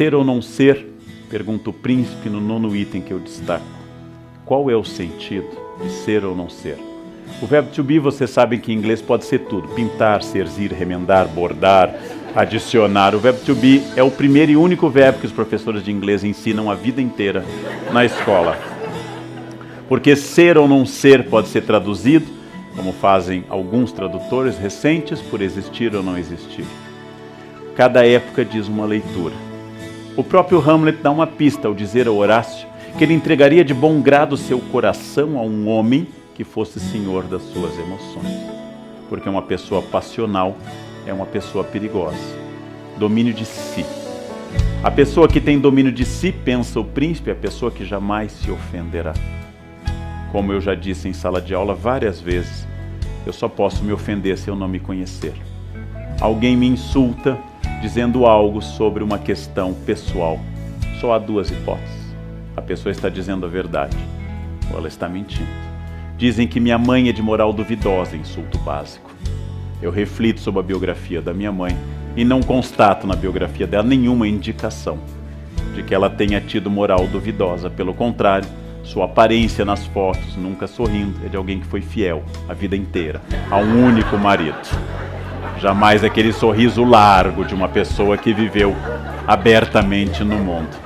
Ser ou não ser? Pergunta o príncipe no 9º item que eu destaco. Qual é o sentido de ser ou não ser? O verbo to be, vocês sabem que em inglês pode ser tudo. Pintar, serzir, remendar, bordar, adicionar. O verbo to be é o primeiro e único verbo que os professores de inglês ensinam a vida inteira na escola. Porque ser ou não ser pode ser traduzido, como fazem alguns tradutores recentes, por existir ou não existir. Cada época diz uma leitura. O próprio Hamlet dá uma pista ao dizer a Horácio que ele entregaria de bom grado seu coração a um homem que fosse senhor das suas emoções. Porque uma pessoa passional é uma pessoa perigosa. Domínio de si. A pessoa que tem domínio de si, pensa o príncipe, é a pessoa que jamais se ofenderá. Como eu já disse em sala de aula várias vezes, eu só posso me ofender se eu não me conhecer. Alguém me insulta dizendo algo sobre uma questão pessoal. Só há duas hipóteses. A pessoa está dizendo a verdade ou ela está mentindo. Dizem que minha mãe é de moral duvidosa, insulto básico. Eu reflito sobre a biografia da minha mãe e não constato na biografia dela nenhuma indicação de que ela tenha tido moral duvidosa. Pelo contrário, sua aparência nas fotos, nunca sorrindo, é de alguém que foi fiel a vida inteira a um único marido. Jamais aquele sorriso largo de uma pessoa que viveu abertamente no mundo.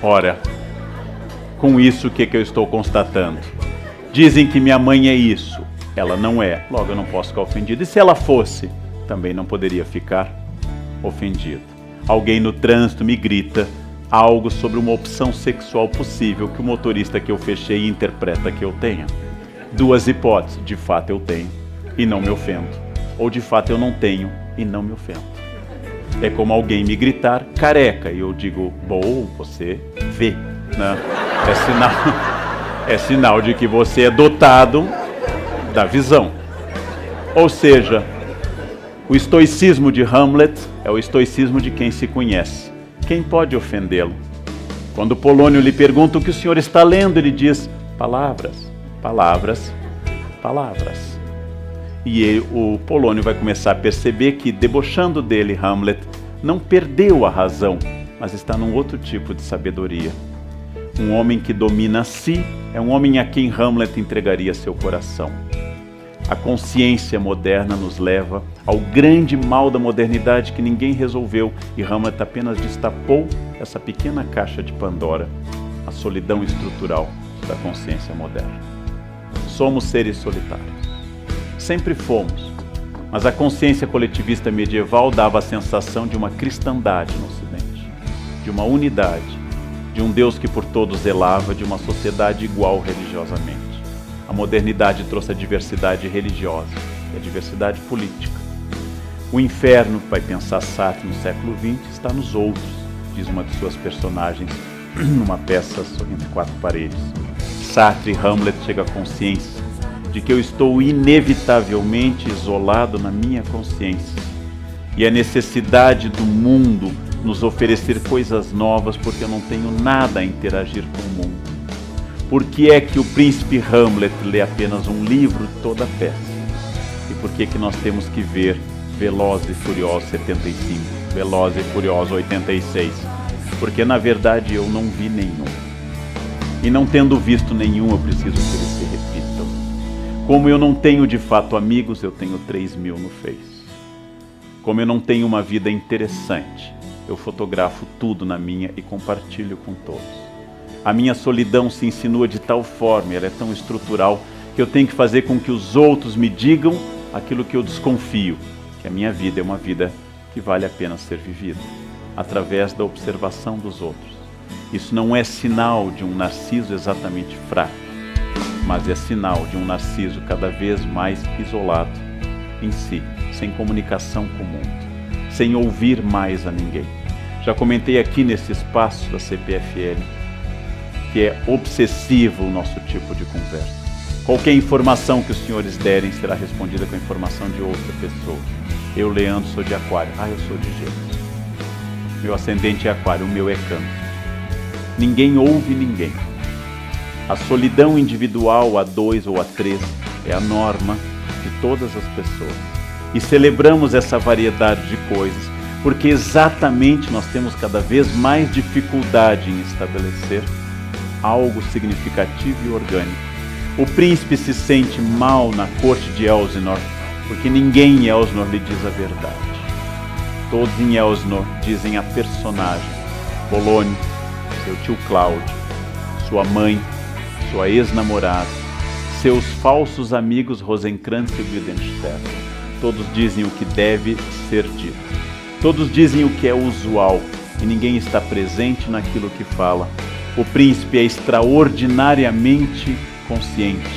Ora, com isso o que eu estou constatando? Dizem que minha mãe é isso. Ela não é, logo eu não posso ficar ofendido. E se ela fosse, também não poderia ficar ofendido. Alguém no trânsito me grita algo sobre uma opção sexual possível que o motorista que eu fechei interpreta que eu tenha. Duas hipóteses, de fato eu tenho e não me ofendo. Ou de fato eu não tenho e não me ofendo. É como alguém me gritar careca e eu digo, bom, você vê, né? É sinal de que você é dotado da visão. Ou seja, o estoicismo de Hamlet é o estoicismo de quem se conhece. Quem pode ofendê-lo? Quando Polônio lhe pergunta o que o senhor está lendo, ele diz, palavras, palavras, palavras. E o Polônio vai começar a perceber que, debochando dele, Hamlet não perdeu a razão, mas está num outro tipo de sabedoria. Um homem que domina a si é um homem a quem Hamlet entregaria seu coração. A consciência moderna nos leva ao grande mal da modernidade que ninguém resolveu e Hamlet apenas destapou essa pequena caixa de Pandora, a solidão estrutural da consciência moderna. Somos seres solitários. Sempre fomos, mas a consciência coletivista medieval dava a sensação de uma cristandade no Ocidente, de uma unidade, de um Deus que por todos zelava, de uma sociedade igual religiosamente. A modernidade trouxe a diversidade religiosa e a diversidade política. O inferno, vai pensar Sartre no século XX, está nos outros, diz uma de suas personagens numa peça entre quatro paredes. Sartre e Hamlet chegam à consciência de que eu estou inevitavelmente isolado na minha consciência. E a necessidade do mundo nos oferecer coisas novas porque eu não tenho nada a interagir com o mundo. Por que é que o príncipe Hamlet lê apenas um livro toda a peça? E por que nós temos que ver Velozes e Furiosos 75, Velozes e Furiosos 86? Porque na verdade eu não vi nenhum. E não tendo visto nenhum, eu preciso que eles se repitam. Como eu não tenho de fato amigos, eu tenho 3.000 no Face. Como eu não tenho uma vida interessante, eu fotografo tudo na minha e compartilho com todos. A minha solidão se insinua de tal forma, ela é tão estrutural, que eu tenho que fazer com que os outros me digam aquilo que eu desconfio, que a minha vida é uma vida que vale a pena ser vivida, através da observação dos outros. Isso não é sinal de um narciso exatamente fraco, mas é sinal de um narciso cada vez mais isolado em si, sem comunicação com o mundo, sem ouvir mais a ninguém. Já comentei aqui nesse espaço da CPFL que é obsessivo o nosso tipo de conversa. Qualquer informação que os senhores derem será respondida com a informação de outra pessoa. Eu, Leandro, sou de Aquário. Eu sou de Gêmeos. Meu ascendente é Aquário, o meu é Câncer. Ninguém ouve ninguém. A solidão individual a 2 ou a 3 é a norma de todas as pessoas. E celebramos essa variedade de coisas porque exatamente nós temos cada vez mais dificuldade em estabelecer algo significativo e orgânico. O príncipe se sente mal na corte de Elsinore, porque ninguém em Elsinore lhe diz a verdade. Todos em Elsinore dizem a personagem, Polônio, seu tio Cláudio, sua mãe, sua ex-namorada, seus falsos amigos Rosencrantz e Guildenstern. Todos dizem o que deve ser dito. Todos dizem o que é usual e ninguém está presente naquilo que fala. O príncipe é extraordinariamente consciente.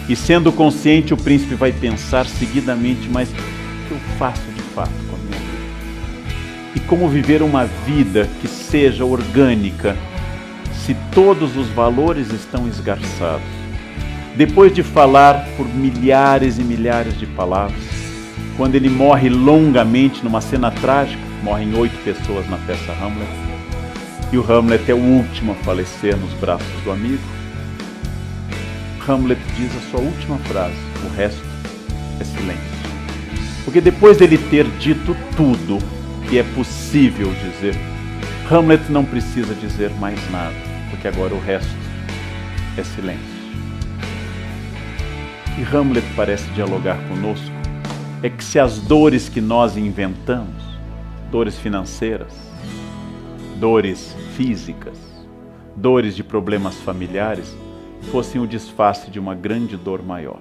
E sendo consciente, o príncipe vai pensar seguidamente, mas o que eu faço de fato com a minha vida? E como viver uma vida que seja orgânica, se todos os valores estão esgarçados? Depois de falar por milhares e milhares de palavras, quando ele morre longamente numa cena trágica, morrem 8 pessoas na peça Hamlet, e o Hamlet é o último a falecer nos braços do amigo, Hamlet diz a sua última frase, o resto é silêncio. Porque depois dele ter dito tudo que é possível dizer, Hamlet não precisa dizer mais nada, porque agora o resto é silêncio. E Hamlet parece dialogar conosco é que se as dores que nós inventamos, dores financeiras, dores físicas, dores de problemas familiares, fossem o disfarce de uma grande dor maior.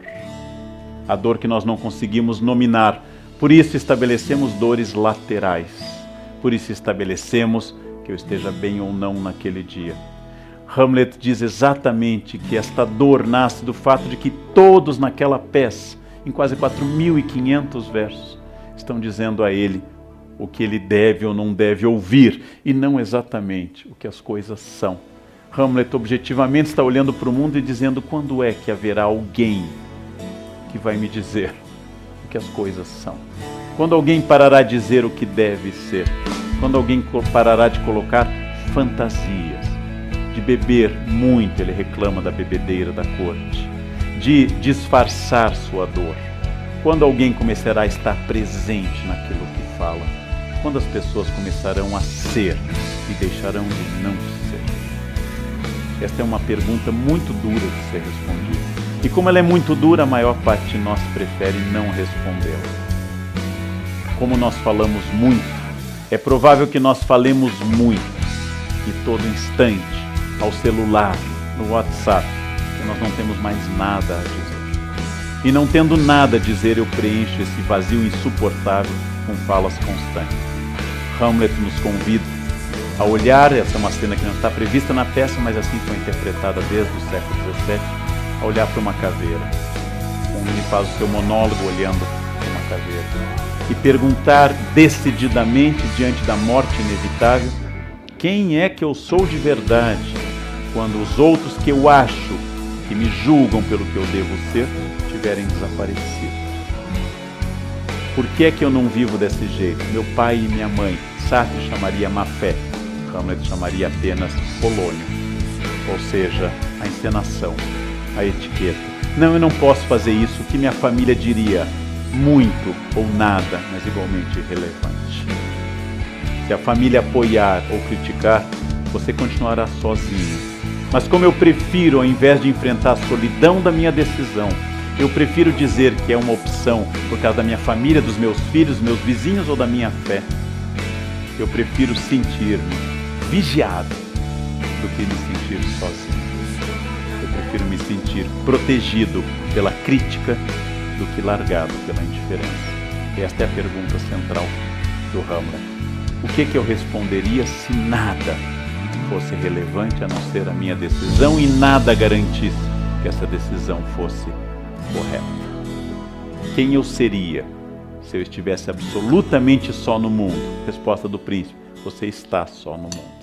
A dor que nós não conseguimos nominar, por isso estabelecemos dores laterais, por isso estabelecemos que eu esteja bem ou não naquele dia. Hamlet diz exatamente que esta dor nasce do fato de que todos naquela peça, em quase 4.500 versos, estão dizendo a ele o que ele deve ou não deve ouvir, e não exatamente o que as coisas são. Hamlet objetivamente está olhando para o mundo e dizendo: quando é que haverá alguém que vai me dizer o que as coisas são? Quando alguém parará de dizer o que deve ser? Quando alguém parará de colocar fantasias? De beber muito, ele reclama da bebedeira da corte. De disfarçar sua dor. Quando alguém começará a estar presente naquilo que fala? Quando as pessoas começarão a ser e deixarão de não ser? Esta é uma pergunta muito dura de ser respondida. E como ela é muito dura, a maior parte de nós prefere não respondê-la. Como nós falamos muito, é provável que nós falemos muito, e todo instante, ao celular, no WhatsApp, que nós não temos mais nada a dizer. E não tendo nada a dizer, eu preencho esse vazio insuportável com falas constantes. Hamlet nos convida a olhar, essa é uma cena que não está prevista na peça, mas assim foi interpretada desde o século XVII, a olhar para uma caveira. Ele faz o seu monólogo olhando para uma caveira. E perguntar decididamente, diante da morte inevitável, quem é que eu sou de verdade, quando os outros que eu acho que me julgam pelo que eu devo ser, tiverem desaparecido. Por que é que eu não vivo desse jeito? Meu pai e minha mãe, Sartre chamaria má fé, Hamlet chamaria apenas Polônio, ou seja, a encenação, a etiqueta. Não, eu não posso fazer isso, o que minha família diria? Muito ou nada, mas igualmente irrelevante. Se a família apoiar ou criticar, você continuará sozinho. Mas como eu prefiro, ao invés de enfrentar a solidão da minha decisão, eu prefiro dizer que é uma opção por causa da minha família, dos meus filhos, dos meus vizinhos ou da minha fé, eu prefiro sentir-me vigiado do que me sentir sozinho. Eu prefiro me sentir protegido pela crítica do que largado pela indiferença. Esta é a pergunta central do Hamlet. O que eu responderia se nada fosse relevante a não ser a minha decisão e nada garantisse que essa decisão fosse correta? Quem eu seria se eu estivesse absolutamente só no mundo? Resposta do príncipe: você está só no mundo.